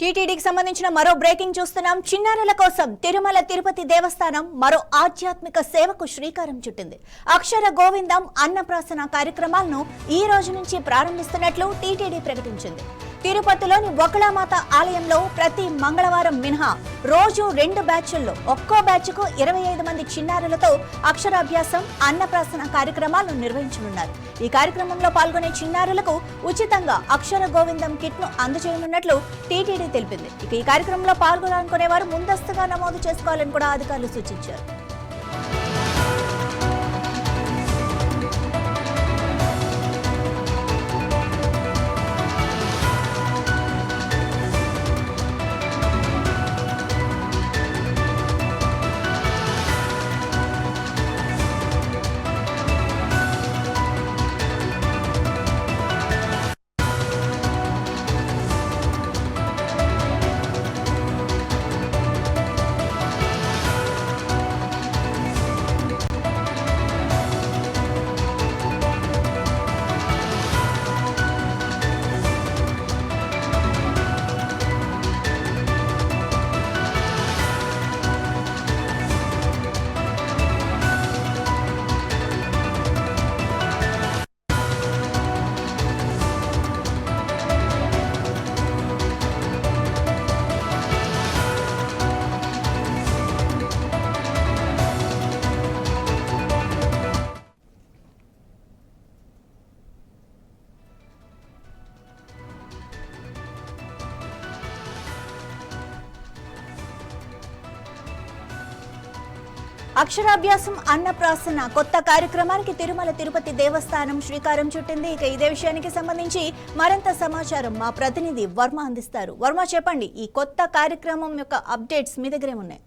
టీటీడీకి సంబంధించిన మరో బ్రేకింగ్ చూస్తున్నాం. చిన్నారుల కోసం తిరుమల తిరుపతి దేవస్థానం మరో ఆధ్యాత్మిక సేవకు శ్రీకారం చుట్టింది. అక్షర గోవిందం అన్నప్రాసన కార్యక్రమాలను ఈ రోజు నుంచి ప్రారంభిస్తున్నట్లు టీటీడీ ప్రకటించింది. తిరుపతిలోని వకుళమాత ఆలయంలో ప్రతి మంగళవారం మినహా రోజు 2 బ్యాచ్ల్లో ఒక్కో బ్యాచ్కు 25 మంది చిన్నారులతో అక్షరాభ్యాసం అన్నప్రాసన కార్యక్రమాలను నిర్వహించనున్నారు. ఈ కార్యక్రమంలో పాల్గొనే చిన్నారులకు ఉచితంగా అక్షర గోవిందం కిట్ ను అందజేయనున్నట్లు టీటీడీ తెలిపింది. ఇక ఈ కార్యక్రమంలో పాల్గొనాలనుకునే వారు ముందస్తుగా నమోదు చేసుకోవాలని కూడా అధికారులు సూచించారు. అక్షరాభ్యాసం అన్నప్రాసన కొత్త కార్యక్రమానికి తిరుమల తిరుపతి దేవస్థానం శ్రీకారం చుట్టింది. ఇక ఇదే విషయానికి సంబంధించి మరింత సమాచారం మా ప్రతినిధి వర్మ అందిస్తారు. వర్మ, చెప్పండి, ఈ కొత్త కార్యక్రమం యొక్క అప్డేట్స్ మీ దగ్గరే ఉన్నాయి.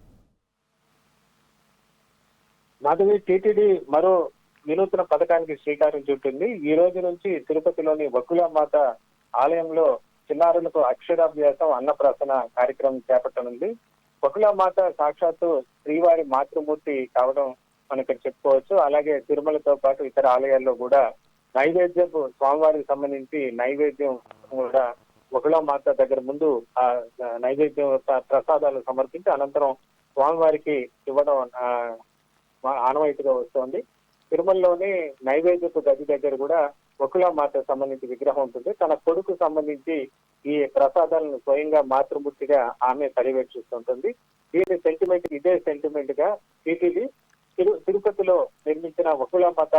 మాధవి, టీటీడీ మరో వినూత్న పథకానికి శ్రీకారం చుట్టింది. ఈ రోజు నుంచి తిరుపతిలోని వకుళమాత ఆలయంలో చిన్నారులకు అక్షరాభ్యాసం అన్నప్రాసన కార్యక్రమం చేపట్టనుంది. వకుళమాత సాక్షాత్తు శ్రీవారి మాతృమూర్తి కావడం మనం ఇక్కడ చెప్పుకోవచ్చు. అలాగే తిరుమలతో పాటు ఇతర ఆలయాల్లో కూడా నైవేద్యం, స్వామివారికి సంబంధించి నైవేద్యం కూడా వకుళమాత దగ్గర ముందు ఆ నైవేద్యం ప్రసాదాలు సమర్పించి అనంతరం స్వామివారికి ఇవ్వడం ఆనవాయితీగా వస్తోంది. తిరుమలలోని నైవేద్యపు గది దగ్గర కూడా వకుళమాత సంబంధించి విగ్రహం ఉంటుంది. తన కొడుకు సంబంధించి ఈ ప్రసాదాలను స్వయంగా మాతృమూర్తిగా ఆమె పర్యవేక్షిస్తుంటుంది. దీని సెంటిమెంట్ ఇదే సెంటిమెంట్ గా టీటీడీ తిరుపతిలో నిర్మించిన వకుళమాత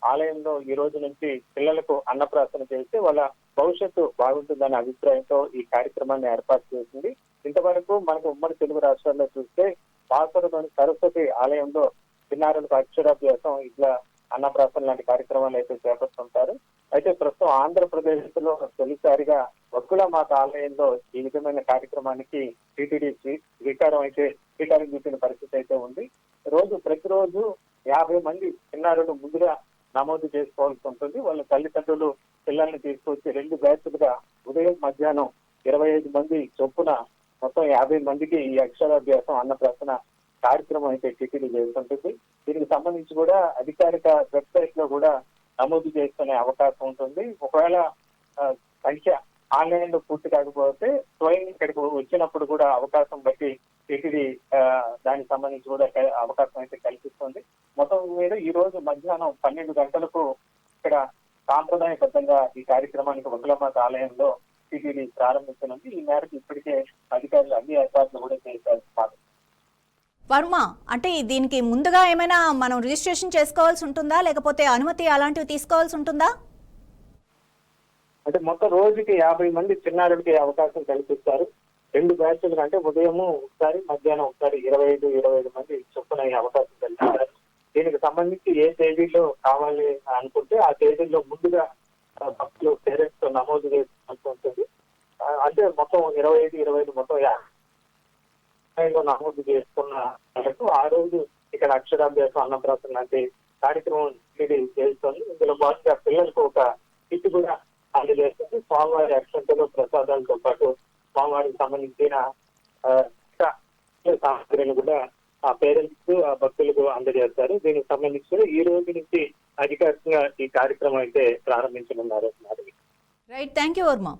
ఆలయంలో ఈ రోజు నుంచి పిల్లలకు అన్నప్రాసన చేస్తే వాళ్ళ భవిష్యత్తు బాగుంటుందనే అభిప్రాయంతో ఈ కార్యక్రమాన్ని ఏర్పాటు చేసింది. ఇంతవరకు మనకు ఉమ్మడి తెలుగు రాష్ట్రాల్లో చూస్తే బాసరలోని సరస్వతి ఆలయంలో చిన్నారులకు అక్షరాభ్యాసం, ఇట్లా అన్నప్రాసన లాంటి కార్యక్రమాలు అయితే చేపడుతుంటారు. అయితే ప్రస్తుతం ఆంధ్రప్రదేశ్ లో తొలిసారిగా వకుళమాత ఆలయంలో ఈ విధమైన కార్యక్రమానికి టీటీడీ శ్రీకారం చుట్టిన పరిస్థితి అయితే ఉంది. ప్రతిరోజు 50 మంది చిన్నారులు ముందుగా నమోదు చేసుకోవాల్సి ఉంటుంది. వాళ్ళ తల్లిదండ్రులు పిల్లల్ని తీసుకొచ్చి 2 బ్యాచ్లుగా ఉదయం మధ్యాహ్నం 25 మంది చొప్పున మొత్తం 50 మందికి ఈ అక్షరాభ్యాసం అన్నప్రాసన కార్యక్రమం అయితే టీటీడీ చేస్తుంటుంది. దీనికి సంబంధించి కూడా అధికారిక వెబ్సైట్ లో కూడా నమోదు చేసుకునే అవకాశం ఉంటుంది. ఒకవేళ సంఖ్య ఆన్లైన్ లో పూర్తి కాకపోతే స్వయం ఇక్కడికి వచ్చినప్పుడు కూడా అవకాశం బట్టి టీటీడీ దానికి సంబంధించి కూడా అవకాశం అయితే కల్పిస్తుంది. మొత్తం మీద ఈ రోజు మధ్యాహ్నం 12 గంటలకు ఇక్కడ సాంప్రదాయబద్ధంగా ఈ కార్యక్రమానికి వకుళమాత ఆలయంలో టీటీడీ ప్రారంభించనుంది. ఈ మేరకు ఇప్పటికే అధికారులు అన్ని ఏర్పాట్లు కూడా చేశారు. వర్మ, అంటే దీనికి ముందుగా ఏమైనా మనం రిజిస్ట్రేషన్ చేసుకోవాల్సి ఉంటుందా, లేకపోతే అనుమతి అలాంటివి తీసుకోవాల్సి ఉంటుందా? అంటే మొత్తం రోజుకి 50 మంది చిన్నారులకి అవకాశం కల్పిస్తారు. 2 బ్యాచ్లు అంటే ఉదయం ఒకసారి, మధ్యాహ్నం ఒకసారి 25 మంది చొప్పున అవకాశం కల్పిస్తారు. దీనికి సంబంధించి ఏ తేదీలో కావాలి అనుకుంటే ఆ తేదీలో ముందుగా భక్తులు పేరెంట్స్ నమోదు చేసుకోవాల్సి ఉంటుంది. అంటే మొత్తం 25 మొత్తం 50 నమోదు చేసుకున్న వాళ్ళకు ఆ రోజు ఇక్కడ అక్షరాభ్యాసం అన్నప్రాసన లాంటి కార్యక్రమం చేస్తుంది. ఇందులో భాగంగా పిల్లలకు ఒక కిట్ కూడా అందజేస్తుంది. స్వామివారి అక్షంతలు ప్రసాదాలతో పాటు స్వామివారికి సంబంధించిన సామగ్రిని కూడా ఆ పేరెంట్స్, ఆ భక్తులకు అందజేస్తారు. దీనికి సంబంధించి ఈ రోజు నుంచి అధికారికంగా ఈ కార్యక్రమం అయితే ప్రారంభించనున్నారు. Right, thank you Varma.